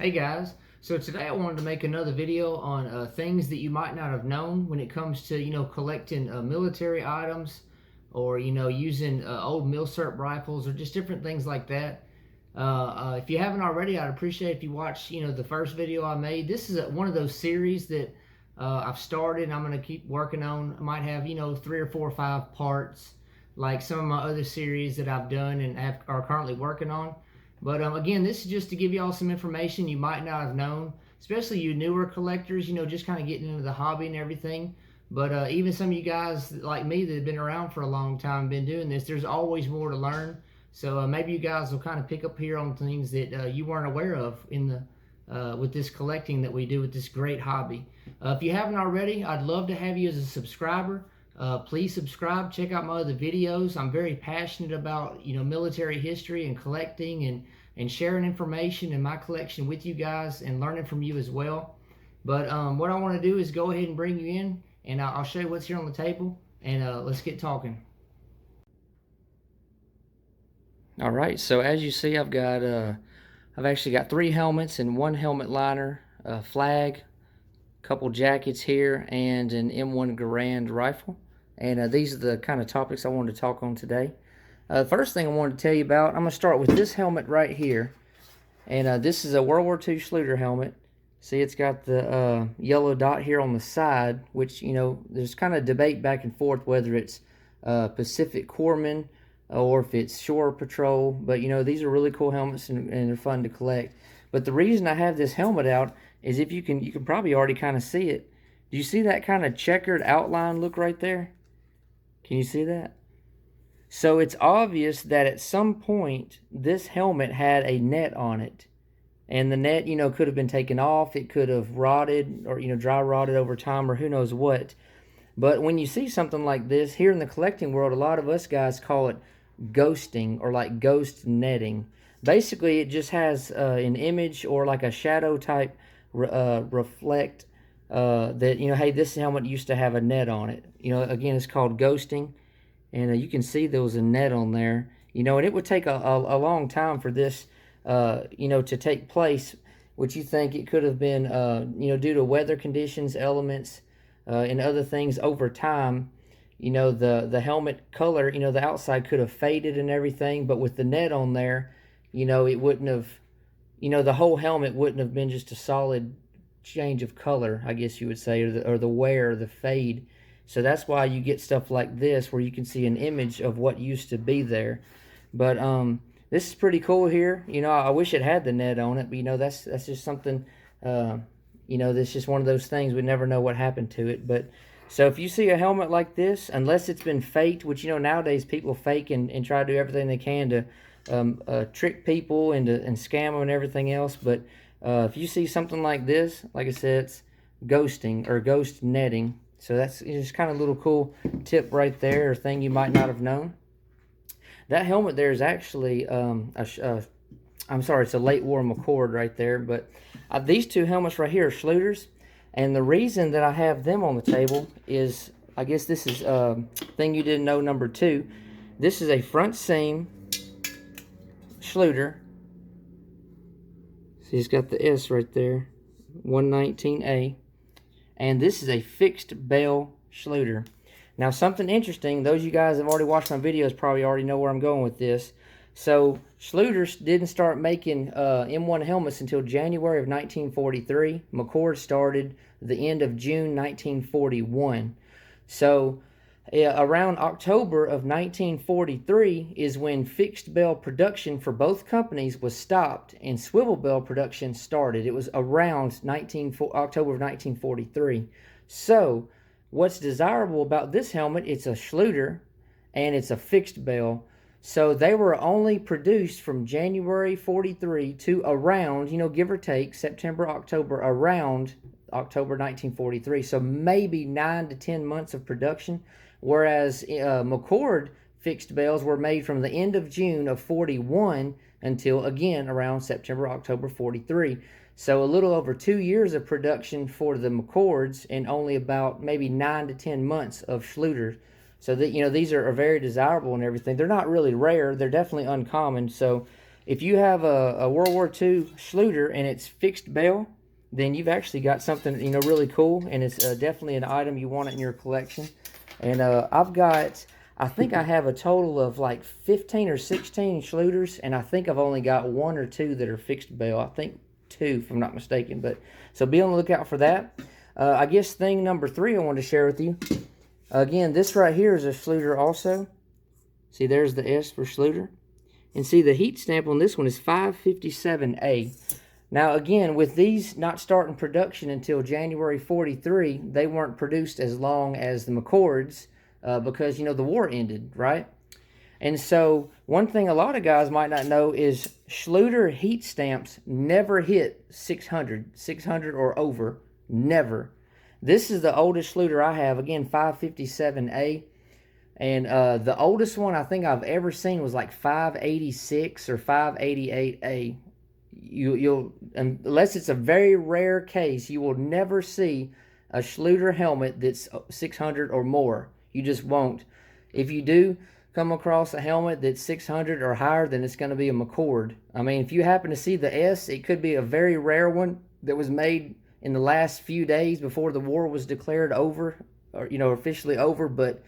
Hey guys, so today I wanted to make another video on things that you might not have known when it comes to collecting military items, or using old milsurp rifles or just different things like that. If you haven't already, I'd appreciate if you watch the first video I made. This is one of those series that I've started and I'm going to keep working on. I might have 3 or 4 or 5 parts like some of my other series that I've done and are currently working on. But again, this is just to give y'all some information you might not have known, especially you newer collectors, just kind of getting into the hobby and everything. But even some of you guys like me that have been around for a long time, been doing this, there's always more to learn. So maybe you guys will kind of pick up here on things that you weren't aware of in the with this collecting that we do with this great hobby. If you haven't already, I'd love to have you as a subscriber. Please subscribe, check out my other videos. I'm very passionate about military history and collecting and sharing information in my collection with you guys and learning from you as well. But what I want to do is go ahead and bring you in, and I'll show you what's here on the table, and let's get talking. All right, so as you see, I've actually got 3 helmets and 1 helmet liner, a flag, a couple jackets here, and an M1 Garand rifle. And these are the kind of topics I wanted to talk on today. The first thing I wanted to tell you about, I'm going to start with this helmet right here. And this is a World War II Schluter helmet. See, it's got the yellow dot here on the side, which, there's kind of debate back and forth whether it's Pacific Corpsman or if it's Shore Patrol. But, these are really cool helmets and they're fun to collect. But the reason I have this helmet out is if you can probably already kind of see it. Do you see that kind of checkered outline look right there? Can you see that? So it's obvious that at some point this helmet had a net on it. And the net, could have been taken off. It could have rotted or, dry rotted over time or who knows what. But when you see something like this, here in the collecting world, a lot of us guys call it ghosting or like ghost netting. Basically, it just has an image or like a shadow type reflect that, hey, this helmet used to have a net on it. Again, it's called ghosting. And you can see there was a net on there. And it would take a long time for this, to take place, which you think it could have been, due to weather conditions, elements, and other things over time. The helmet color, the outside could have faded and everything, but with the net on there, it wouldn't have, the whole helmet wouldn't have been just a solid change of color, I guess you would say, or the wear, the fade. So that's why you get stuff like this where you can see an image of what used to be there. But this is pretty cool here. I wish it had the net on it, but that's just something, that's just one of those things. We never know what happened to it. But so if you see a helmet like this, unless it's been faked, which nowadays people fake and try to do everything they can to trick people and scam them and everything else. But if you see something like this, like I said, it's ghosting or ghost netting. So that's just kind of a little cool tip right there, or thing you might not have known. That helmet there is actually, I'm sorry, it's a late war McCord right there. But these 2 helmets right here are Schluters. And the reason that I have them on the table is, I guess this is thing you didn't know, number 2. This is a front seam Schluter. See, it's got the S right there, 119A. And this is a fixed bell Schluter. Now, something interesting, those of you guys that have already watched my videos probably already know where I'm going with this. So, Schluters didn't start making M1 helmets until January of 1943. McCord started the end of June 1941. So, around October of 1943 is when fixed bell production for both companies was stopped and swivel bell production started. It was around October of 1943. So, what's desirable about this helmet, it's a Schluter and it's a fixed bell. So they were only produced from January 43 to around, give or take, September, October, around October 1943. So maybe 9 to 10 months of production. Whereas McCord fixed bells were made from the end of June of 41 until, again, around September, October 43. So a little over 2 years of production for the McCords and only about maybe 9 to 10 months of Schluters. So that these are very desirable and everything. They're not really rare. They're definitely uncommon. So if you have a World War II Schluter and it's fixed bell, then you've actually got something, you know, really cool, and it's definitely an item you want in your collection. And I think I have a total of like 15 or 16 Schluters, and I think I've only got 1 or 2 that are fixed bell. I think 2, if I'm not mistaken. But so be on the lookout for that. I guess thing number 3 I wanted to share with you. Again, this right here is a Schluter also. See, there's the S for Schluter. And see, the heat stamp on this one is 557A. Now, again, with these not starting production until January 43, they weren't produced as long as the McCords because, you know, the war ended, right? And so one thing a lot of guys might not know is Schluter heat stamps never hit 600 or over. Never. This is the oldest Schluter I have. Again, 557A. And the oldest one I think I've ever seen was like 586 or 588A. You'll unless it's a very rare case, you will never see a Schluter helmet that's 600 or more. You just won't. If you do come across a helmet that's 600 or higher, then it's going to be a McCord. I mean, if you happen to see the S, it could be a very rare one that was made in the last few days before the war was declared over, or, you know, officially over. But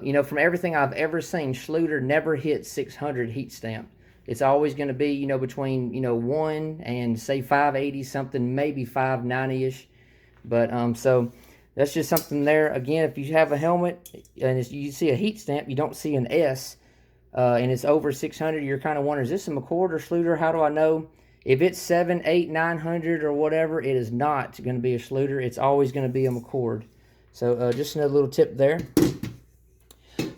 you know, from everything I've ever seen, Schluter never hit 600 heat stamp. It's always going to be, you know, between, you know, 1 and say 580 something, maybe 590-ish. But so that's just something there. Again, if you have a helmet and you see a heat stamp, you don't see an S, and it's over 600, you're kind of wondering, is this a McCord or Schluter? How do I know? If it's 7, 8, 900 or whatever, it is not going to be a Schluter. It's always going to be a McCord. So just another little tip there.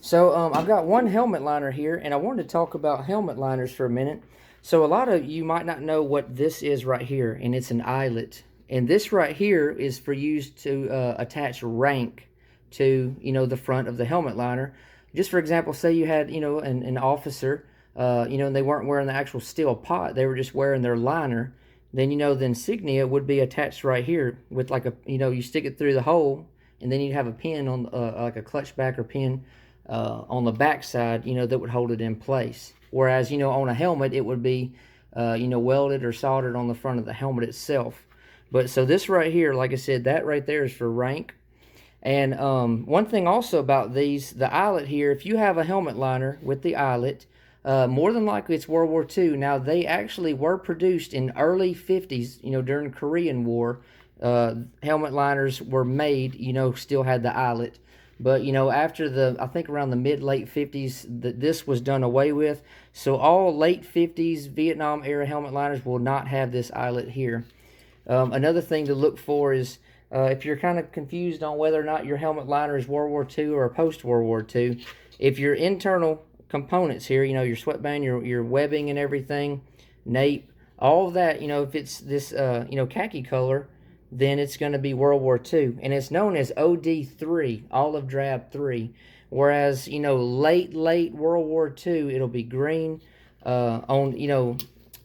So I've got one helmet liner here, and I wanted to talk about helmet liners for a minute. So a lot of you might not know what this is right here, and it's an eyelet. And this right here is for used to attach rank to, you know, the front of the helmet liner. Just for example, say you had, you know, an officer, you know, and they weren't wearing the actual steel pot. They were just wearing their liner. Then, you know, the insignia would be attached right here with like a, you know, you stick it through the hole, and then you'd have a pin on, like a clutch back or pin on the back side, you know, that would hold it in place. Whereas, you know, on a helmet, it would be, you know, welded or soldered on the front of the helmet itself. But so this right here, like I said, that right there is for rank. And one thing also about these, the eyelet here, if you have a helmet liner with the eyelet, more than likely it's World War II. Now, they actually were produced in early 50s, you know, during the Korean War. Helmet liners were made, you know, still had the eyelet. But, you know, after I think around the mid-late 50s, this was done away with. So all late 50s Vietnam-era helmet liners will not have this eyelet here. Another thing to look for is if you're kind of confused on whether or not your helmet liner is World War II or post-World War II, if your internal components here, you know, your sweatband, your webbing and everything, nape, all of that, you know, if it's this, you know, khaki color, then it's going to be World War II. And it's known as OD3, olive drab 3. Whereas, you know, late World War II, it'll be green on, you know,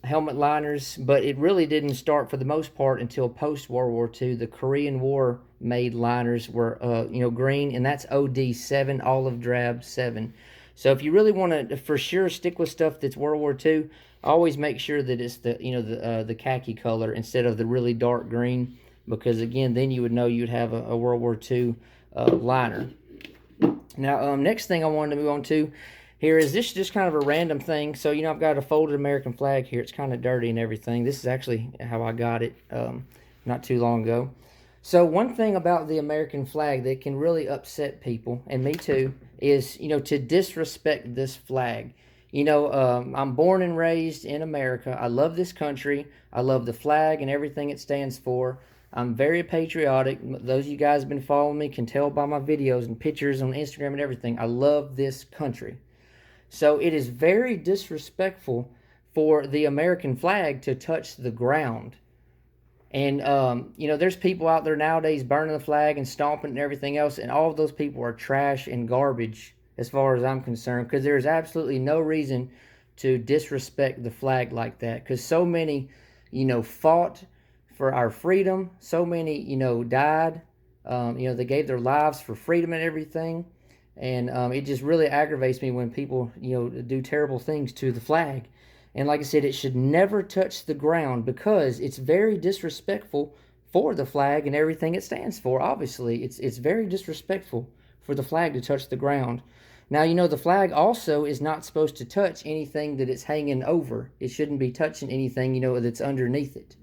helmet liners. But it really didn't start for the most part until post-World War II. The Korean War made liners were, you know, green. And that's OD7, olive drab 7. So if you really want to, for sure, stick with stuff that's World War II, always make sure that it's the, you know, the khaki color instead of the really dark green. Because, again, then you would know you'd have a World War II liner. Now, next thing I wanted to move on to here is this just kind of a random thing. So, you know, I've got a folded American flag here. It's kind of dirty and everything. This is actually how I got it not too long ago. So, one thing about the American flag that can really upset people, and me too, is, you know, to disrespect this flag. You know, I'm born and raised in America. I love this country. I love the flag and everything it stands for. I'm very patriotic. Those of you guys who have been following me can tell by my videos and pictures on Instagram and everything. I love this country. So it is very disrespectful for the American flag to touch the ground. And, you know, there's people out there nowadays burning the flag and stomping and everything else. And all of those people are trash and garbage as far as I'm concerned. Because there's absolutely no reason to disrespect the flag like that. Because so many, you know, fought for our freedom. So many, you know, died. You know, they gave their lives for freedom and everything. And it just really aggravates me when people, you know, do terrible things to the flag. And like I said, it should never touch the ground because it's very disrespectful for the flag and everything it stands for. Obviously, it's very disrespectful for the flag to touch the ground. Now, you know, the flag also is not supposed to touch anything that it's hanging over. It shouldn't be touching anything, you know, that's underneath it.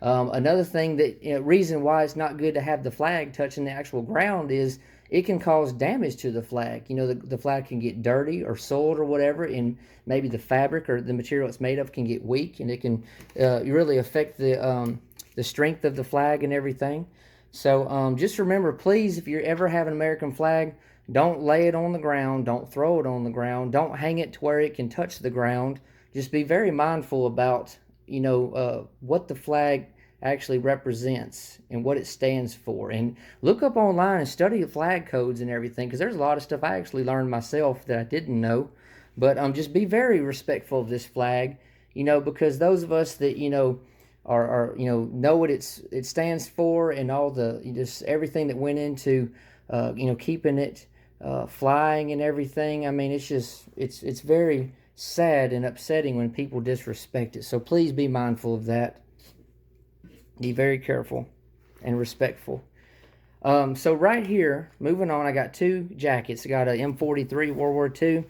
Another thing that, you know, reason why it's not good to have the flag touching the actual ground is it can cause damage to the flag. You know, the flag can get dirty or soiled or whatever, and maybe the fabric or the material it's made of can get weak, and it can really affect the strength of the flag and everything. So just remember, please, if you ever have an American flag, don't lay it on the ground. Don't throw it on the ground. Don't hang it to where it can touch the ground. Just be very mindful about, you know, what the flag actually represents and what it stands for. And look up online and study the flag codes and everything, because there's a lot of stuff I actually learned myself that I didn't know. But just be very respectful of this flag, you know, because those of us that, you know, are you know what it stands for, and all the just everything that went into you know, keeping it flying and everything. I mean, it's just it's very sad and upsetting when people disrespect it. So please be mindful of that. Be very careful and respectful. So right here, moving on, I got two jackets. I got a M43 World War II. I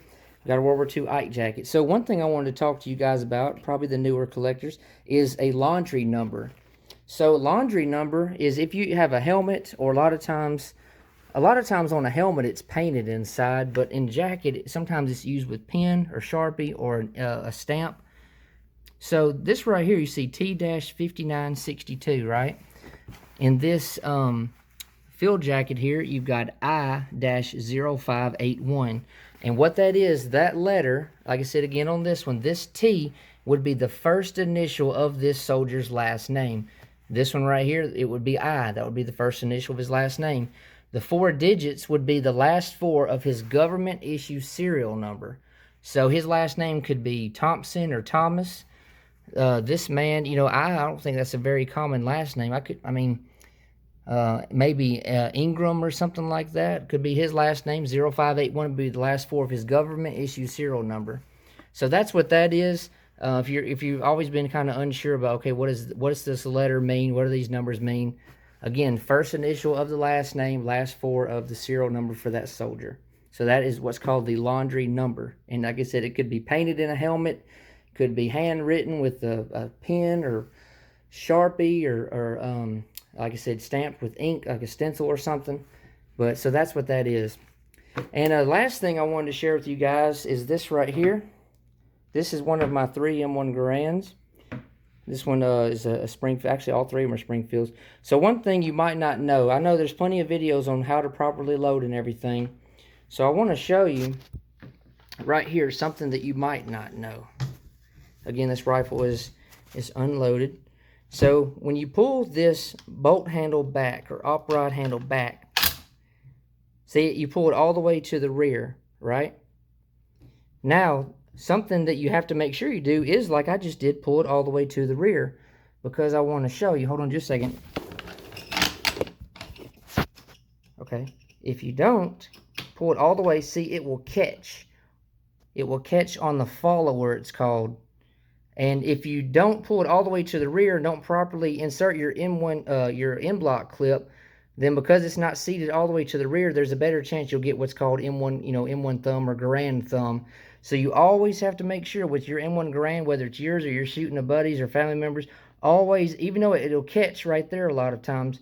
got a World War II Ike jacket. So one thing I wanted to talk to you guys about, probably the newer collectors, is a laundry number. So laundry number is if you have a helmet, or a lot of times on a helmet it's painted inside, but in jacket sometimes it's used with pen or Sharpie or a stamp. So this right here, you see T-5962, right? In this field jacket here, you've got I-0581. And what that is, that letter, like I said again on this one, this T would be the first initial of this soldier's last name. This one right here, it would be I. That would be the first initial of his last name. The 4 digits would be the last 4 of his government issue serial number. So his last name could be Thompson or Thomas. This man, you know, I don't think that's a very common last name. Maybe Ingram or something like that could be his last name. 0581 would be the last 4 of his government issue serial number. So that's what that is. If you've always been kind of unsure about, okay, what does this letter mean? What do these numbers mean? Again, first initial of the last name, last 4 of the serial number for that soldier. So that is what's called the laundry number. And like I said, it could be painted in a helmet, could be handwritten with a pen or Sharpie, or like I said, stamped with ink, like a stencil or something. But so that's what that is. And last thing I wanted to share with you guys is this right here. This is one of my 3 M1 Garands. This one is a Springfield. Actually, all 3 of them are Springfields. So one thing you might not know, I know there's plenty of videos on how to properly load and everything. So I want to show you right here something that you might not know. Again, this rifle is unloaded. So when you pull this bolt handle back, or op rod handle back, see, you pull it all the way to the rear, right? Now, something that you have to make sure you do is, like I just did, pull it all the way to the rear, because I want to show you. Hold on just a second. Okay, if you don't pull it all the way, see, it will catch. It will catch on the follower, it's called. And if you don't pull it all the way to the rear, don't properly insert your M1, your M-block clip, then because it's not seated all the way to the rear, there's a better chance you'll get what's called M1, you know, M1 thumb or Garand thumb. So you always have to make sure with your M1 Garand, whether it's yours or you're shooting a buddies or family members, always, even though it'll catch right there a lot of times,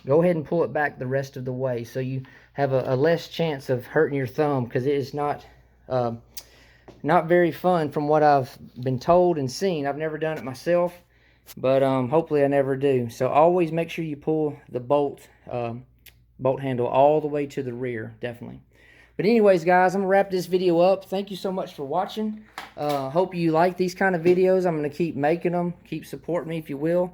go ahead and pull it back the rest of the way, so you have a less chance of hurting your thumb, because it is not very fun from what I've been told and seen. I've never done it myself, but hopefully I never do. So always make sure you pull the bolt handle all the way to the rear, definitely. But anyways, guys, I'm going to wrap this video up. Thank you so much for watching. Hope you like these kind of videos. I'm going to keep making them. Keep supporting me if you will.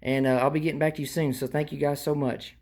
And I'll be getting back to you soon. So thank you guys so much.